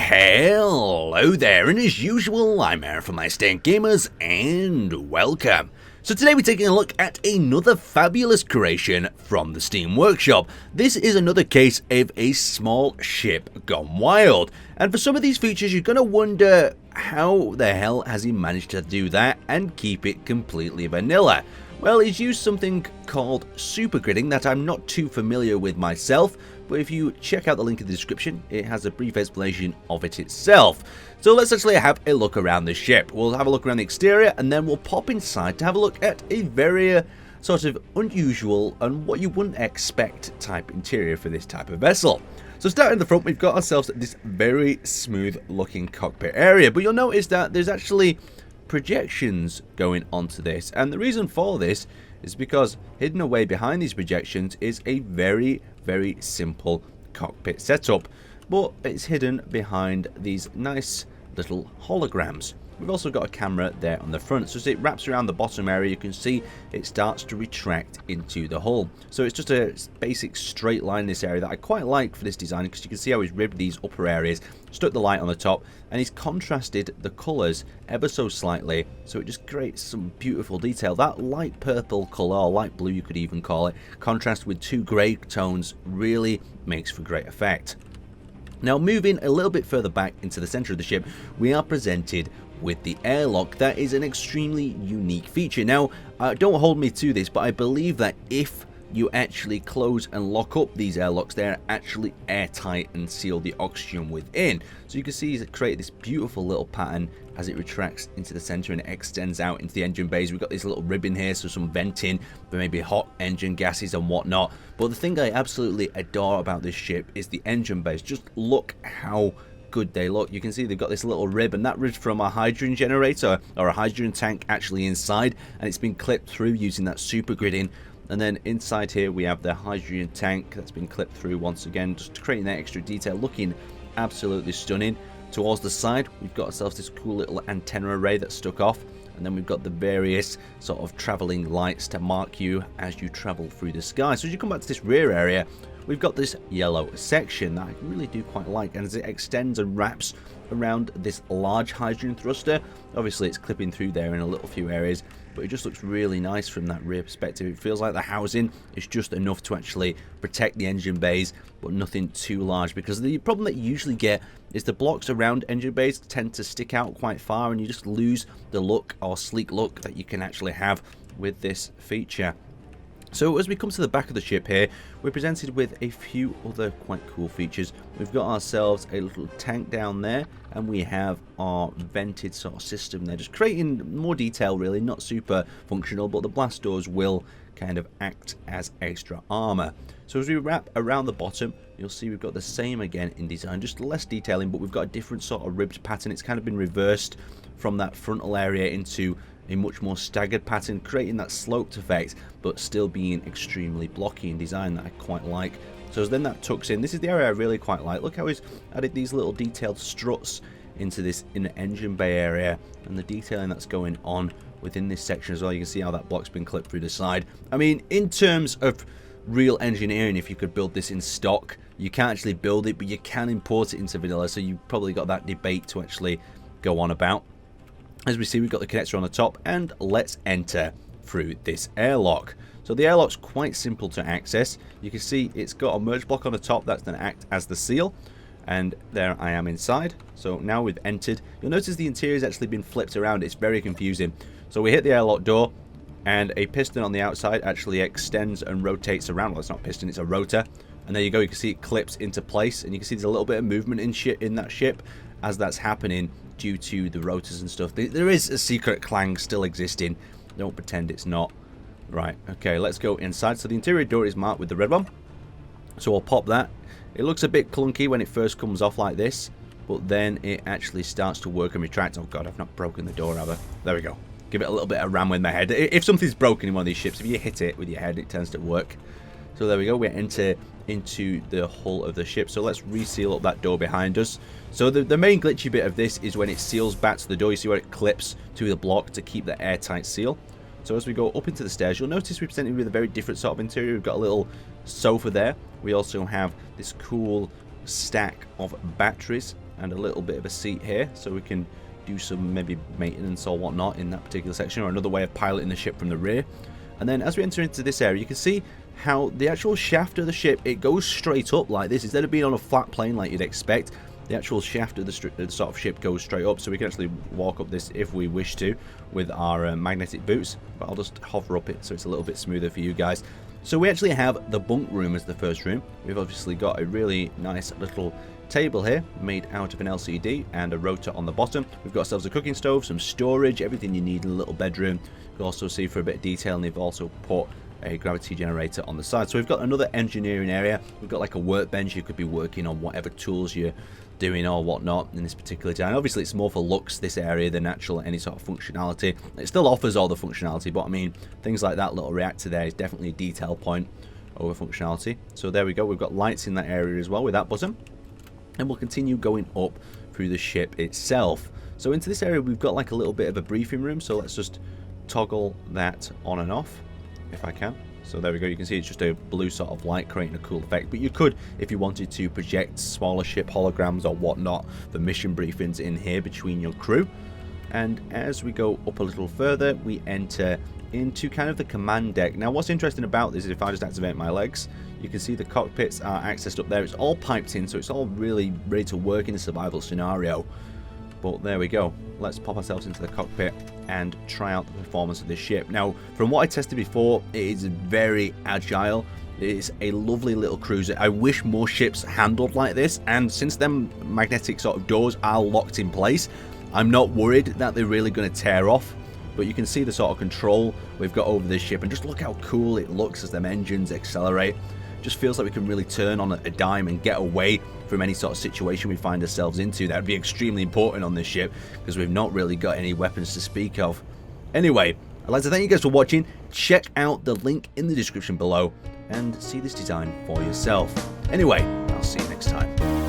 Hello there, and as usual, I'm Aaron from My Stand Gamers, and welcome. So today we're taking a look at another fabulous creation from the Steam Workshop. This is another case of a small ship gone wild, and for some of these features you're going to wonder how the hell has he managed to do that and keep it completely vanilla. Well, he's used something called super gridding that I'm not too familiar with myself, but if you check out the link in the description, it has a brief explanation of it itself. So let's actually have a look around the ship. We'll have a look around the exterior, and then we'll pop inside to have a look at a very sort of unusual and what you wouldn't expect type interior for this type of vessel. So starting in the front, we've got ourselves this very smooth looking cockpit area, but you'll notice that there's actually projections going onto this, and the reason for this is because hidden away behind these projections is a very simple cockpit setup, but it's hidden behind these nice little holograms. We've also got a camera there on the front, so as it wraps around the bottom area you can see it starts to retract into the hull. So it's just a basic straight line in this area that I quite like for this design, because you can see how he's ribbed these upper areas, stuck the light on the top, and he's contrasted the colours ever so slightly, so it just creates some beautiful detail. That light purple colour, or light blue you could even call it, contrast with two grey tones really makes for great effect. Now moving a little bit further back into the centre of the ship, we are presented with the airlock. That is an extremely unique feature. Now, don't hold me to this, but I believe that if you actually close and lock up these airlocks, they're actually airtight and seal the oxygen within. So you can see it's created this beautiful little pattern as it retracts into the center and it extends out into the engine bays. We've got this little ribbon here, so some venting for maybe hot engine gases and whatnot. But the thing I absolutely adore about this ship is the engine bays. Just look how good they look. You can see they've got this little rib, and that rib's from a hydrogen generator or a hydrogen tank actually inside, and it's been clipped through using that super gridding. And then inside here we have the hydrogen tank that's been clipped through once again, just creating that extra detail, looking absolutely stunning. Towards the side we've got ourselves this cool little antenna array that's stuck off, and then we've got the various sort of traveling lights to mark you as you travel through the sky. So as you come back to this rear area, we've got this yellow section that I really do quite like, and as it extends and wraps around this large hydrogen thruster, obviously it's clipping through there in a little few areas, but it just looks really nice from that rear perspective. It feels like the housing is just enough to actually protect the engine bays, but nothing too large, because the problem that you usually get is the blocks around engine bays tend to stick out quite far, and you just lose the look or sleek look that you can actually have with this feature. So as we come to the back of the ship here, we're presented with a few other quite cool features. We've got ourselves a little tank down there, and we have our vented sort of system there, just creating more detail really, not super functional, but the blast doors will kind of act as extra armor. So as we wrap around the bottom, you'll see we've got the same again in design, just less detailing, but we've got a different sort of ribbed pattern. It's kind of been reversed from that frontal area into a much more staggered pattern, creating that sloped effect but still being extremely blocky in design that I quite like. So then that tucks in. This is the area I really quite like. Look how he's added these little detailed struts into this inner engine bay area, and the detailing that's going on within this section as well. You can see how that block's been clipped through the side. I mean, in terms of real engineering, if you could build this in stock, you can't actually build it, but you can import it into vanilla, so you've probably got that debate to actually go on about. As we see, we've got the connector on the top, and let's enter through this airlock. So the airlock's quite simple to access. You can see it's got a merge block on the top that's going to act as the seal, and there I am inside. So now we've entered. You'll notice the interior has actually been flipped around. It's very confusing. So we hit the airlock door, and a piston on the outside actually extends and rotates around. Well, it's not a piston, it's a rotor. And there you go. You can see it clips into place, and you can see there's a little bit of movement in that ship as that's happening due to the rotors and stuff. There is a secret clang still existing. Don't pretend it's not. Right, okay, let's go inside. So the interior door is marked with the red one, so I'll pop that. It looks a bit clunky when it first comes off like this, but then it actually starts to work and retract. Oh god, I've not broken the door, have I? There we go. Give it a little bit of ram with my head. If something's broken in one of these ships, if you hit it with your head, it tends to work. So there we go, we enter into the hull of the ship. So let's reseal up that door behind us. So the main glitchy bit of this is when it seals back to the door. You see where it clips to the block to keep the airtight seal. So as we go up into the stairs, you'll notice we're presented with a very different sort of interior. We've got a little sofa there. We also have this cool stack of batteries and a little bit of a seat here, so we can do some maybe maintenance or whatnot in that particular section, or another way of piloting the ship from the rear. And then as we enter into this area, you can see how the actual shaft of the ship, it goes straight up like this. Instead of being on a flat plane like you'd expect, the actual shaft of the sort of ship goes straight up, so we can actually walk up this if we wish to with our magnetic boots. But I'll just hover up it so it's a little bit smoother for you guys. So we actually have the bunk room as the first room. We've obviously got a really nice little table here made out of an LCD and a rotor on the bottom. We've got ourselves a cooking stove, some storage, everything you need in a little bedroom. You can also see for a bit of detail, and they've also put a gravity generator on the side. So we've got another engineering area. We've got like a workbench. You could be working on whatever tools you're doing or whatnot in this particular time. Obviously it's more for looks, this area, than actual any sort of functionality. It still offers all the functionality, but I mean things like that little reactor there is definitely a detail point over functionality. So there we go, we've got lights in that area as well with that button, and we'll continue going up through the ship itself. So into this area we've got like a little bit of a briefing room, so let's just toggle that on and off if I can. So there we go, you can see it's just a blue sort of light creating a cool effect, but you could, if you wanted to, project smaller ship holograms or whatnot for mission briefings in here between your crew. And as we go up a little further, we enter into kind of the command deck. Now what's interesting about this is if I just activate my legs, you can see the cockpits are accessed up there. It's all piped in, so it's all really ready to work in a survival scenario. But there we go, let's pop ourselves into the cockpit and try out the performance of this ship. Now, from what I tested before, it is very agile. It is a lovely little cruiser. I wish more ships handled like this, and since them magnetic sort of doors are locked in place, I'm not worried that they're really going to tear off. But you can see the sort of control we've got over this ship, and just look how cool it looks as them engines accelerate. Just feels like we can really turn on a dime and get away from any sort of situation we find ourselves into. That would be extremely important on this ship because we've not really got any weapons to speak of. Anyway, I'd like to thank you guys for watching. Check out the link in the description below and see this design for yourself. Anyway, I'll see you next time.